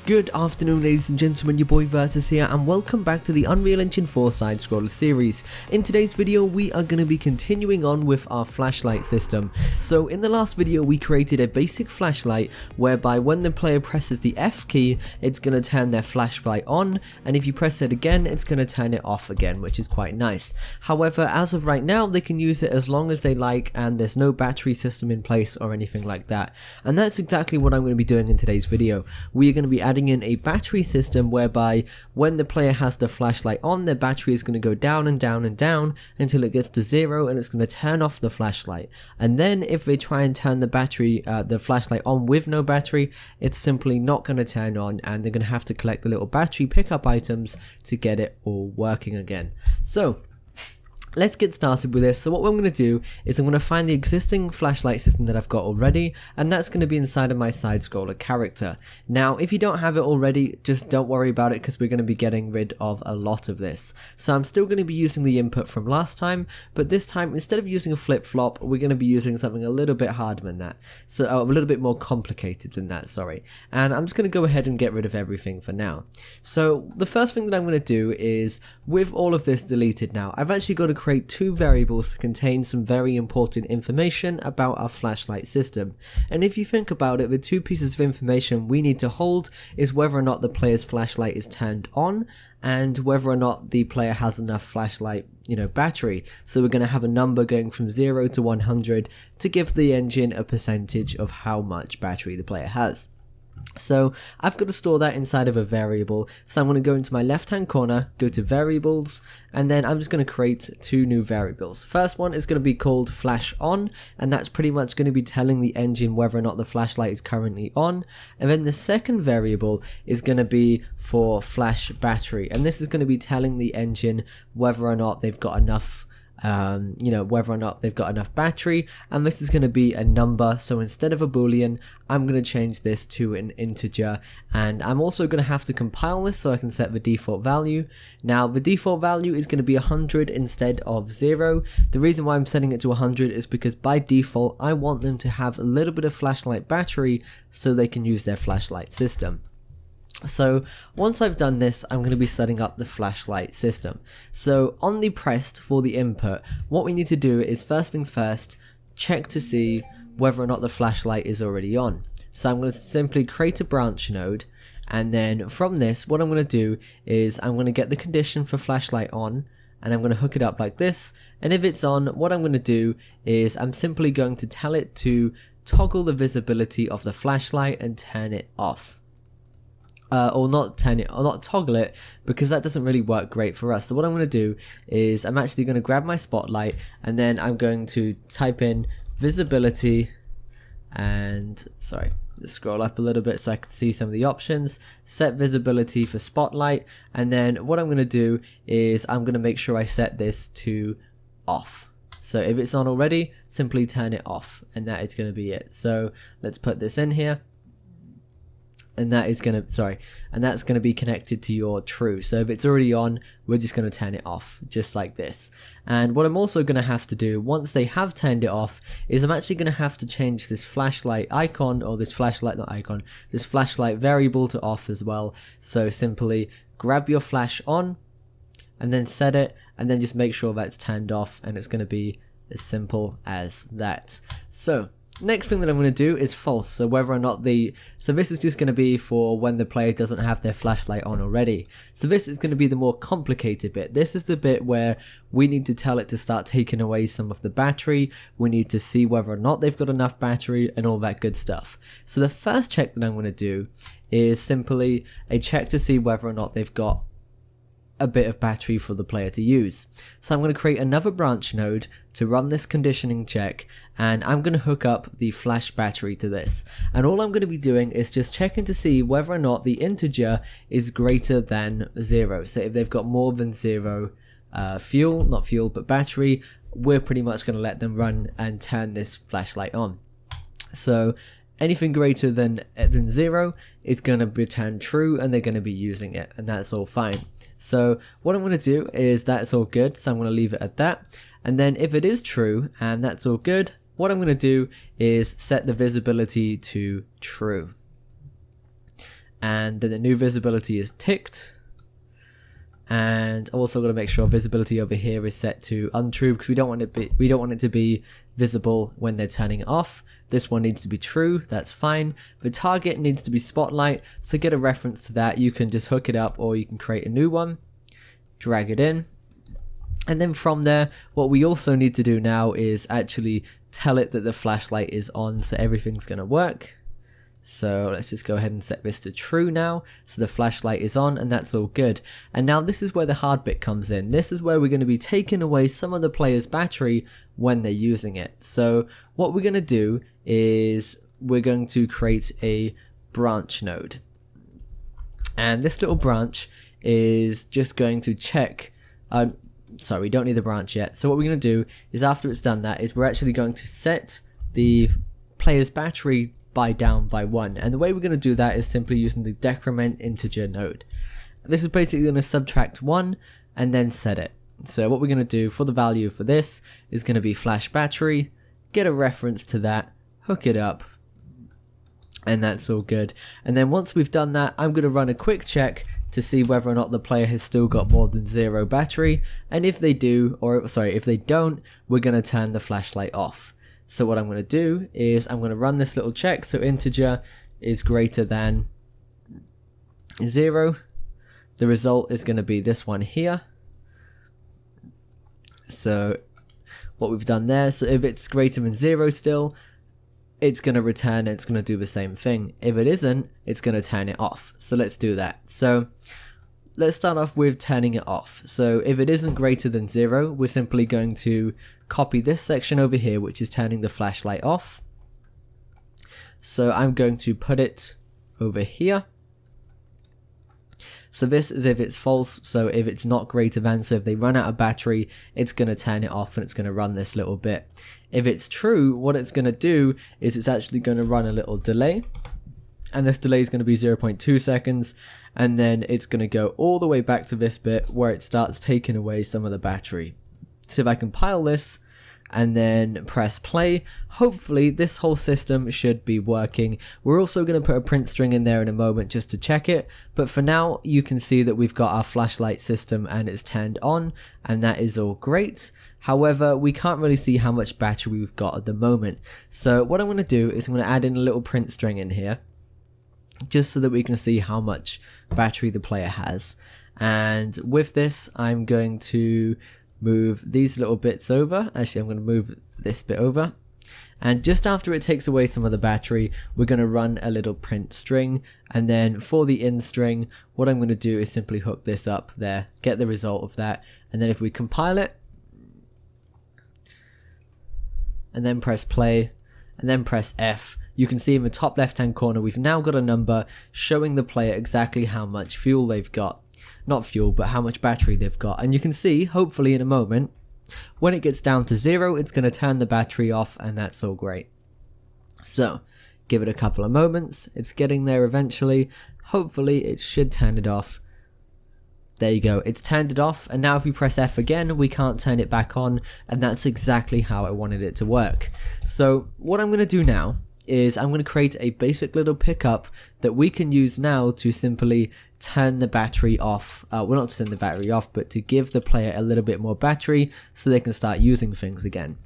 Good afternoon ladies and gentlemen, your boy Virtus here and welcome back to the Unreal Engine 4 SideScroller series. In today's video we are going to be continuing on with our flashlight system. So in the last video we created a basic flashlight whereby when the player presses the F key it's going to turn their flashlight on, and if you press it again it's going to turn it off again, which is quite nice. However, as of right now they can use it as long as they like and there's no battery system in place or anything like that. And that's exactly what I'm going to be doing in today's video. We are going to be adding in a battery system whereby when the player has the flashlight on, their battery is going to go down and down and down until it gets to 0 and it's going to turn off the flashlight. And then if they try and turn the flashlight on with no battery, it's simply not going to turn on and they're going to have to collect the little battery pickup items to get it all working again. So let's get started with this. So what I'm going to do is I'm going to find the existing flashlight system that I've got already, and that's going to be inside of my SideScroller character. Now if you don't have it already, just don't worry about it because we're going to be getting rid of a lot of this. So I'm still going to be using the input from last time, but this time instead of using a flip-flop we're going to be using something a little bit harder than that. So a little bit more complicated than that, sorry. And I'm just going to go ahead and get rid of everything for now. So the first thing that I'm going to do is, with all of this deleted now, I've actually got to create two variables to contain some very important information about our flashlight system. And if you think about it, the two pieces of information we need to hold is whether or not the player's flashlight is turned on and whether or not the player has enough flashlight, battery. So we're going to have a number going from 0 to 100 to give the engine a percentage of how much battery the player has. So I've got to store that inside of a variable, so I'm going to go into my left hand corner, go to variables, and then I'm just going to create two new variables. First one is going to be called flash on, and that's pretty much going to be telling the engine whether or not the flashlight is currently on. And then the second variable is going to be for flash battery, and this is going to be telling the engine whether or not they've got enough whether or not they've got enough battery, and this is going to be a number. So instead of a boolean, I'm going to change this to an integer, and I'm also going to have to compile this so I can set the default value. Now the default value is going to be 100 instead of 0. The reason why I'm setting it to 100 is because by default I want them to have a little bit of flashlight battery so they can use their flashlight system. So once I've done this, I'm going to be setting up the flashlight system. So on the pressed for the input, what we need to do is, first things first, check to see whether or not the flashlight is already on. So I'm going to simply create a branch node, and then from this what I'm going to do is I'm going to get the condition for flashlight on, and I'm going to hook it up like this, and if it's on, what I'm going to do is I'm simply going to tell it to toggle the visibility of the flashlight and turn it off. Or not toggle it, because that doesn't really work great for us. So what I'm going to do is I'm actually going to grab my spotlight, and then I'm going to type in visibility, and sorry, let's scroll up a little bit so I can see some of the options. Set visibility for spotlight, and then what I'm going to do is I'm going to make sure I set this to off. So if it's on already, simply turn it off, and that is going to be it. So let's put this in here. And that is going to be connected to your true. So if it's already on, we're just going to turn it off, just like this. And what I'm also going to have to do once they have turned it off is I'm actually going to have to change this flashlight icon, or this flashlight variable to off as well. So simply grab your flash on and then set it, and then just make sure that's turned off, and it's going to be as simple as that. So next thing that I'm going to do is false, so whether or not so this is just going to be for when the player doesn't have their flashlight on already. So this is going to be the more complicated bit. This is the bit where we need to tell it to start taking away some of the battery, we need to see whether or not they've got enough battery and all that good stuff. So the first check that I'm going to do is simply a check to see whether or not they've got a bit of battery for the player to use. So I'm going to create another branch node to run this conditioning check, and I'm going to hook up the flash battery to this, and all I'm going to be doing is just checking to see whether or not the integer is greater than 0. So if they've got more than 0 battery, we're pretty much going to let them run and turn this flashlight on. So anything greater than 0 is going to return true, and they're going to be using it, and that's all fine. So what I'm going to do is, that's all good, so I'm going to leave it at that. And then if it is true and that's all good, what I'm going to do is set the visibility to true. And then the new visibility is ticked. And I'm also going to make sure visibility over here is set to untrue because we don't want it to be visible when they're turning it off. This one needs to be true, that's fine. The target needs to be spotlight, so get a reference to that. You can just hook it up or you can create a new one, drag it in. And then from there, what we also need to do now is actually tell it that the flashlight is on, so everything's going to work. So let's just go ahead and set this to true now, so the flashlight is on and that's all good. And now this is where the hard bit comes in. This is where we're going to be taking away some of the player's battery when they're using it. So what we're going to do is we're going to create a branch node. And this little branch is just going to check, sorry, we don't need the branch yet. So what we're going to do is after it's done that is we're actually going to set the player's battery down by 1, and the way we're going to do that is simply using the decrement integer node. This is basically going to subtract 1 and then set it. So what we're going to do for the value for this is going to be flash battery, get a reference to that, hook it up, and that's all good. And then once we've done that, I'm going to run a quick check to see whether or not the player has still got more than 0 battery, and if they do, or sorry, if they don't, we're going to turn the flashlight off. So what I'm going to do is I'm going to run this little check, so integer is greater than 0. The result is going to be this one here. So what we've done there, so if it's greater than 0 still, it's going to return, it's going to do the same thing. If it isn't, it's going to turn it off. So let's do that. So let's start off with turning it off. So if it isn't greater than 0, we're simply going to copy this section over here, which is turning the flashlight off. So I'm going to put it over here. So this is if it's false, so if it's not greater than, so if they run out of battery, it's going to turn it off and it's going to run this little bit. If it's true, what it's going to do is it's actually going to run a little delay. And this delay is going to be 0.2 seconds, and then it's going to go all the way back to this bit where it starts taking away some of the battery. So if I compile this and then press play, hopefully this whole system should be working. We're also going to put a print string in there in a moment just to check it, but for now you can see that we've got our flashlight system and it's turned on, and that is all great. However, we can't really see how much battery we've got at the moment. So what I'm going to do is I'm going to add in a little print string in here, just so that we can see how much battery the player has. And with this, I'm going to move these little bits over. Actually, I'm going to move this bit over. And just after it takes away some of the battery, we're going to run a little print string. And then for the in string, what I'm going to do is simply hook this up there, get the result of that. And then if we compile it, and then press play, and then press F, you can see in the top left hand corner we've now got a number showing the player exactly how much fuel they've got. Not fuel, but how much battery they've got. And you can see, hopefully in a moment, when it gets down to 0, it's going to turn the battery off, and that's all great. So give it a couple of moments, it's getting there eventually. Hopefully it should turn it off. There you go, it's turned it off, and now if we press F again, we can't turn it back on, and that's exactly how I wanted it to work. So what I'm going to do now is I'm going to create a basic little pickup that we can use now to simply turn the battery off. Well, not to turn the battery off, but to give the player a little bit more battery so they can start using things again.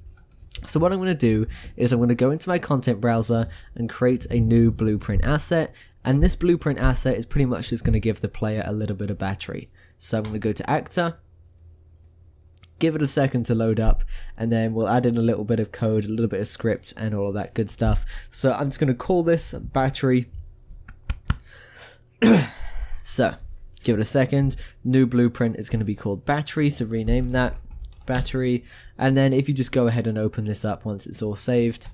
So what I'm going to do is I'm going to go into my content browser and create a new blueprint asset, and this blueprint asset is pretty much just going to give the player a little bit of battery. So I'm going to go to actor, give it a second to load up, and then we'll add in a little bit of code, a little bit of script, and all of that good stuff. So I'm just going to call this battery. So give it a second. New blueprint is going to be called battery, so rename that battery. And then if you just go ahead and open this up once it's all saved,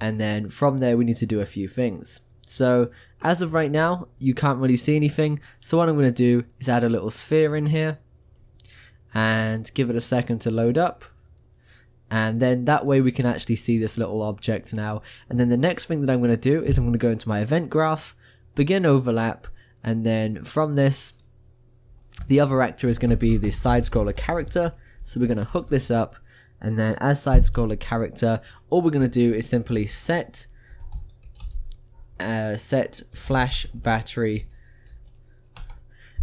and then from there we need to do a few things. So as of right now, you can't really see anything. So what I'm going to do is add a little sphere in here and give it a second to load up. And then that way we can actually see this little object now. And then the next thing that I'm going to do is I'm going to go into my event graph, begin overlap, and then from this, the other actor is going to be the SideScroller character. So we're going to hook this up, and then as SideScroller character, all we're going to do is simply set flash battery,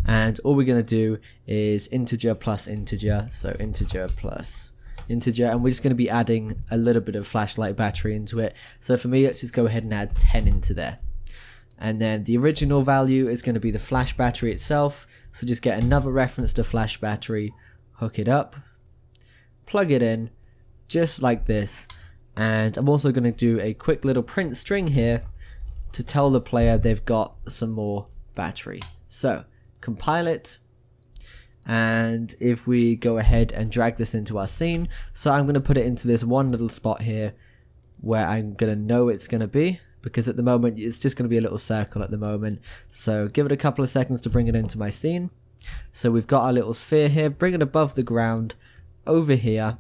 and all we're going to do is integer plus integer, so integer plus integer, and we're just going to be adding a little bit of flashlight battery into it. So for me, let's just go ahead and add 10 into there. And then the original value is going to be the flash battery itself, so just get another reference to flash battery, hook it up, plug it in, just like this. And I'm also going to do a quick little print string here to tell the player they've got some more battery. So compile it, and if we go ahead and drag this into our scene, so I'm going to put it into this one little spot here where I'm going to know it's going to be, because at the moment it's just going to be a little circle at the moment. So give it a couple of seconds to bring it into my scene. So we've got our little sphere here, bring it above the ground over here,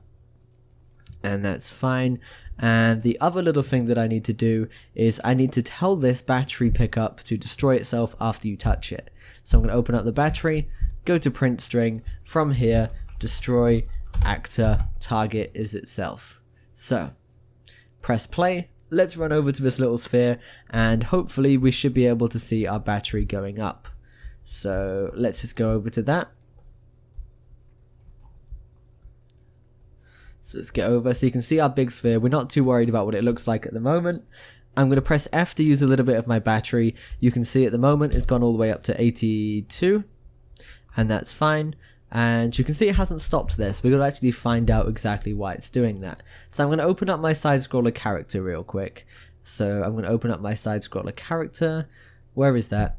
and that's fine. And the other little thing that I need to do is I need to tell this battery pickup to destroy itself after you touch it. So I'm going to open up the battery, go to print string, from here destroy actor target is itself. So press play, let's run over to this little sphere, and hopefully we should be able to see our battery going up. So let's just go over to that. So let's get over, so you can see our big sphere. We're not too worried about what it looks like at the moment. I'm going to press F to use a little bit of my battery. You can see at the moment it's gone all the way up to 82, and that's fine. And you can see it hasn't stopped this. We're going to actually find out exactly why it's doing that. So I'm going to open up my SideScroller character real quick. So I'm going to open up my SideScroller character. Where is that?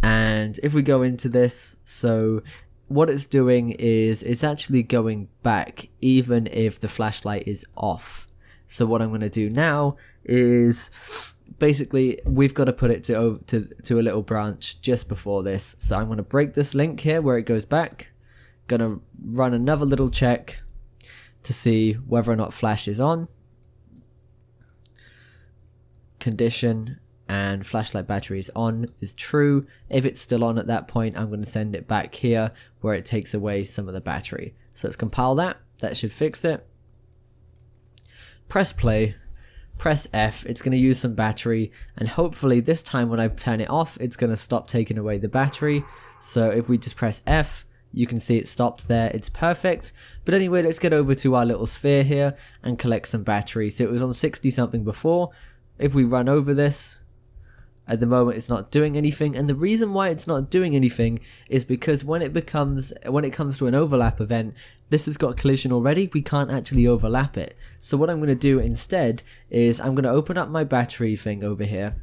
And if we go into this, so what it's doing is it's actually going back even if the flashlight is off. So what I'm going to do now is basically we've got to put it to a little branch just before this. So I'm going to break this link here where it goes back. Going to run another little check to see whether or not flash is on. Condition and flashlight battery is on is true. If it's still on at that point, I'm going to send it back here where it takes away some of the battery. So let's compile that. That should fix it. Press play. Press F. It's going to use some battery, and hopefully this time when I turn it off, it's going to stop taking away the battery. So if we just press F, you can see it stopped there. It's perfect. But anyway, let's get over to our little sphere here and collect some battery. So it was on 60 something before. If we run over this, at the moment it's not doing anything, and the reason why it's not doing anything is because when it comes to an overlap event, this has got collision already. We can't actually overlap it. So what I'm going to do instead is I'm going to open up my battery thing over here,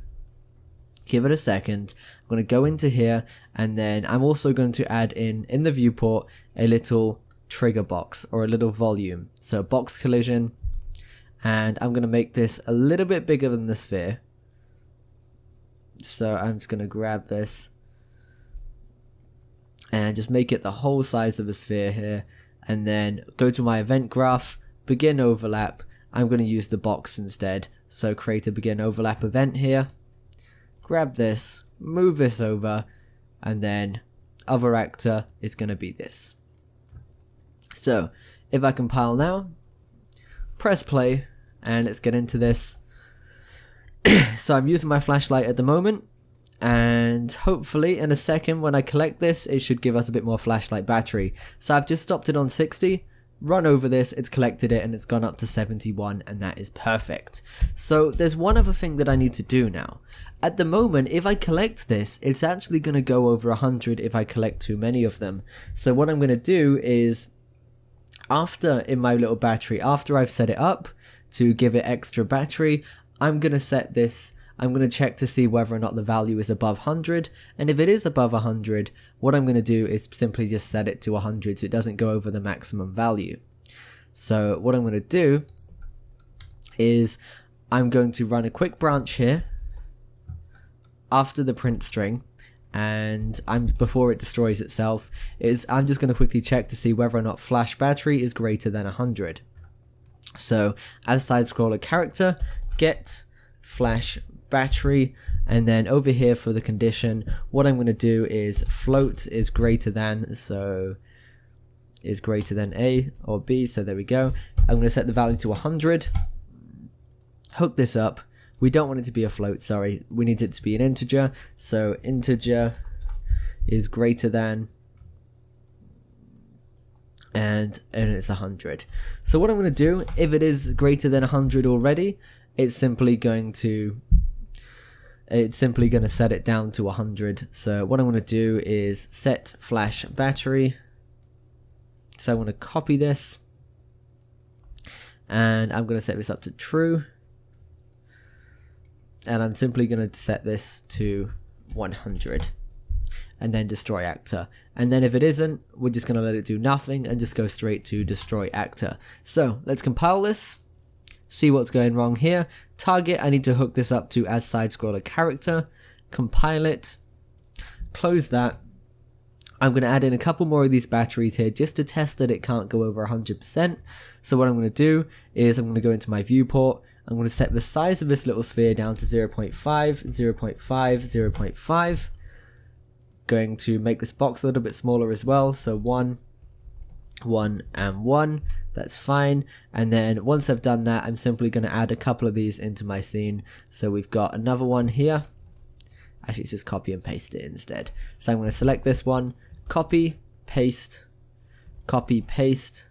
give it a second. I'm going to go into here, and then I'm also going to add in the viewport a little trigger box or a little volume, so box collision, and I'm going to make this a little bit bigger than the sphere. So I'm just going to grab this and just make it the whole size of the sphere here, and then go to my event graph, begin overlap. I'm going to use the box instead, so create a begin overlap event here, grab this, move this over, and then other actor is going to be this. So if I compile now, press play, and let's get into this. So I'm using my flashlight at the moment, and hopefully in a second when I collect this, it should give us a bit more flashlight battery. So I've just stopped it on 60, run over this, it's collected it, and it's gone up to 71, and that is perfect. So there's one other thing that I need to do now. At the moment, if I collect this, it's actually going to go over 100 if I collect too many of them. So what I'm going to do is, after in my little battery, after I've set it up to give it extra battery, I'm going to set this, I'm going to check to see whether or not the value is above 100, and if it is above 100, what I'm going to do is simply just set it to 100 so it doesn't go over the maximum value. So what I'm going to do is I'm going to run a quick branch here after the print string, and before it destroys itself, I'm just going to quickly check to see whether or not flash battery is greater than 100. So as SideScroller character, get flash battery, and then over here for the condition, what I'm going to do is float is greater than, so is greater than A or B, so there we go. I'm going to set the value to 100, hook this up. We don't want it to be a float, sorry, we need it to be an integer, so integer is greater than, and it's 100. So what I'm going to do, if it is greater than 100 already, it's simply going to set it down to 100. So what I'm going to do is set flash battery. So I'm going to copy this, and I'm going to set this up to true, and I'm simply going to set this to 100, and then destroy actor. And then if it isn't, we're just going to let it do nothing and just go straight to destroy actor. So let's compile this, see what's going wrong here. Target, I need to hook this up to as SideScroller character, compile it, close that. I'm going to add in a couple more of these batteries here just to test that it can't go over 100%. So what I'm going to do is I'm going to go into my viewport. I'm going to set the size of this little sphere down to 0.5, 0.5, 0.5. Going to make this box a little bit smaller as well. So 1, 1, and 1. That's fine. And then once I've done that, I'm simply going to add a couple of these into my scene. So we've got another one here. Actually, it's just copy and paste it instead. So I'm going to select this one. Copy, paste, copy, paste,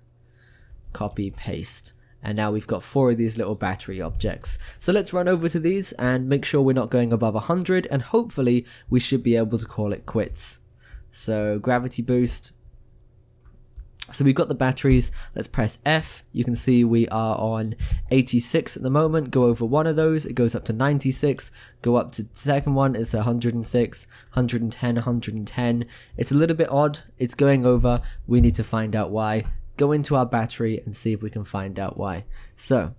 copy, paste. And now we've got 4 of these little battery objects. So let's run over to these and make sure we're not going above 100, and hopefully we should be able to call it quits. So gravity boost. So we've got the batteries, let's press F. You can see we are on 86 at the moment. Go over one of those, it goes up to 96. Go up to the second one, it's 106, 110, 110. It's a little bit odd, it's going over, we need to find out why. Go into our battery and see if we can find out why. So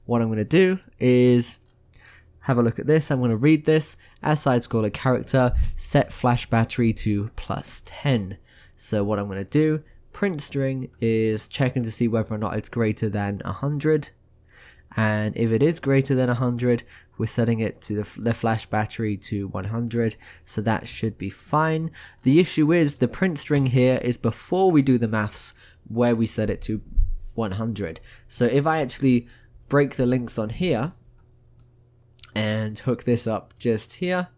what I'm going to do is have a look at this. I'm going to read this. As SideScroller character, set flash battery to +10. So what I'm going to do, print string is checking to see whether or not it's greater than 100, and if it is greater than 100, we're setting it to the flash battery to 100, so that should be fine. The issue is the print string here is before we do the maths where we set it to 100. So if I actually break the links on here and hook this up just here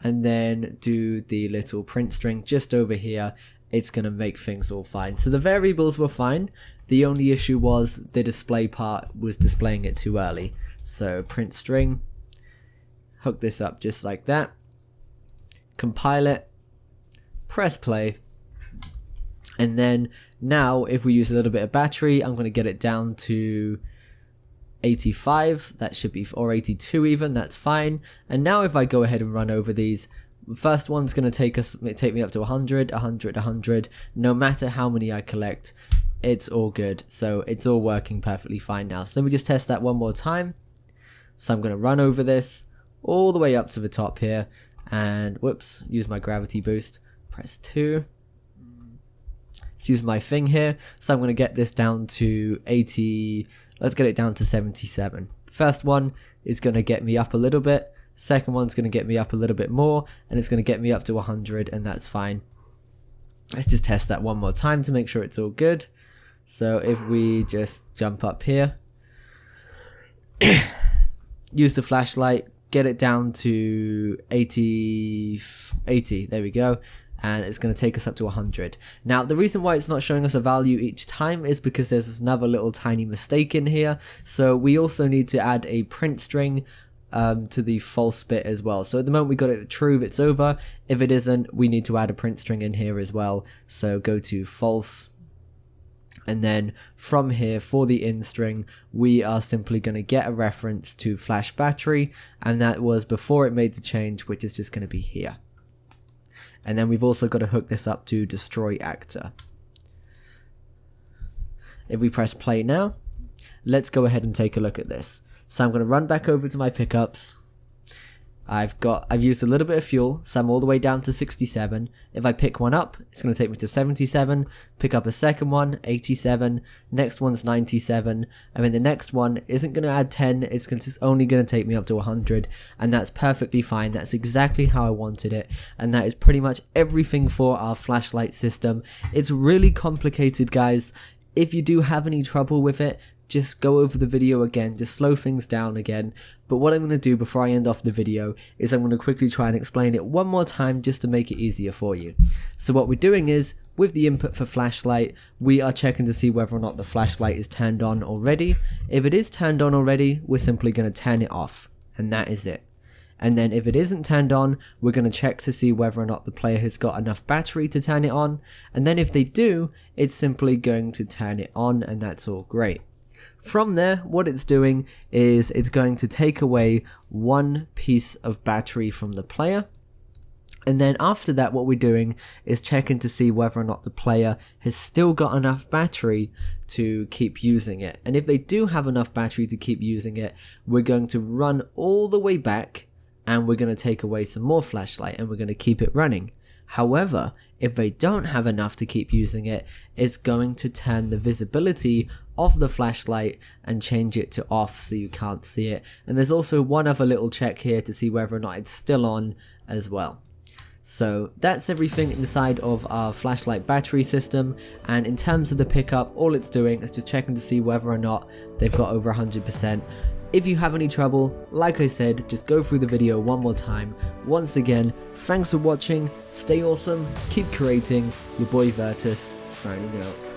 and then do the little print string just over here, it's going to make things all fine. So the variables were fine. The only issue was the display part was displaying it too early. So print string, hook this up just like that, compile it, press play, and then now if we use a little bit of battery, I'm going to get it down to 85, that should be, or 82 even, that's fine. And now if I go ahead and run over these, the first one's going to take me up to 100, 100, 100. No matter how many I collect, it's all good. So it's all working perfectly fine now. So let me just test that one more time. So I'm going to run over this all the way up to the top here, and whoops, use my gravity boost, press 2. Let's use my thing here. So I'm going to get this down to 80, let's get it down to 77. First one is going to get me up a little bit. Second one's going to get me up a little bit more, and it's going to get me up to 100, and that's fine. Let's just test that one more time to make sure it's all good. So if we just jump up here, use the flashlight, get it down to 80, there we go, and it's going to take us up to 100. Now the reason why it's not showing us a value each time is because there's another little tiny mistake in here. So we also need to add a print string to the false bit as well. So at the moment we got it true if it's over. If it isn't, we need to add a print string in here as well. So go to false, and then from here for the in string we are simply going to get a reference to flash battery, and that was before it made the change, which is just going to be here. And then we've also got to hook this up to destroy actor. If we press play now, let's go ahead and take a look at this. So I'm going to run back over to my pickups, I've used a little bit of fuel, so I'm all the way down to 67. If I pick one up, it's going to take me to 77. Pick up a second one, 87. Next one's 97. And then the next one isn't going to add 10. It's only going to take me up to 100. And that's perfectly fine. That's exactly how I wanted it. And that is pretty much everything for our flashlight system. It's really complicated, guys. If you do have any trouble with it, just go over the video again, just slow things down again. But what I'm going to do before I end off the video is I'm going to quickly try and explain it one more time just to make it easier for you. So what we're doing is, with the input for flashlight, we are checking to see whether or not the flashlight is turned on already. If it is turned on already, we're simply going to turn it off, and that is it. And then if it isn't turned on, we're going to check to see whether or not the player has got enough battery to turn it on. And then if they do, it's simply going to turn it on, and that's all great. From there, what it's doing is it's going to take away one piece of battery from the player. And then after that, what we're doing is checking to see whether or not the player has still got enough battery to keep using it. And if they do have enough battery to keep using it, we're going to run all the way back and we're going to take away some more flashlight and we're going to keep it running. However, if they don't have enough to keep using it, it's going to turn the visibility of the flashlight and change it to off so you can't see it. And there's also one other little check here to see whether or not it's still on as well. So that's everything inside of our flashlight battery system, and in terms of the pickup, all it's doing is just checking to see whether or not they've got over 100%. If you have any trouble, like I said, just go through the video one more time. Once again, thanks for watching, stay awesome, keep creating, your boy Virtus, signing out.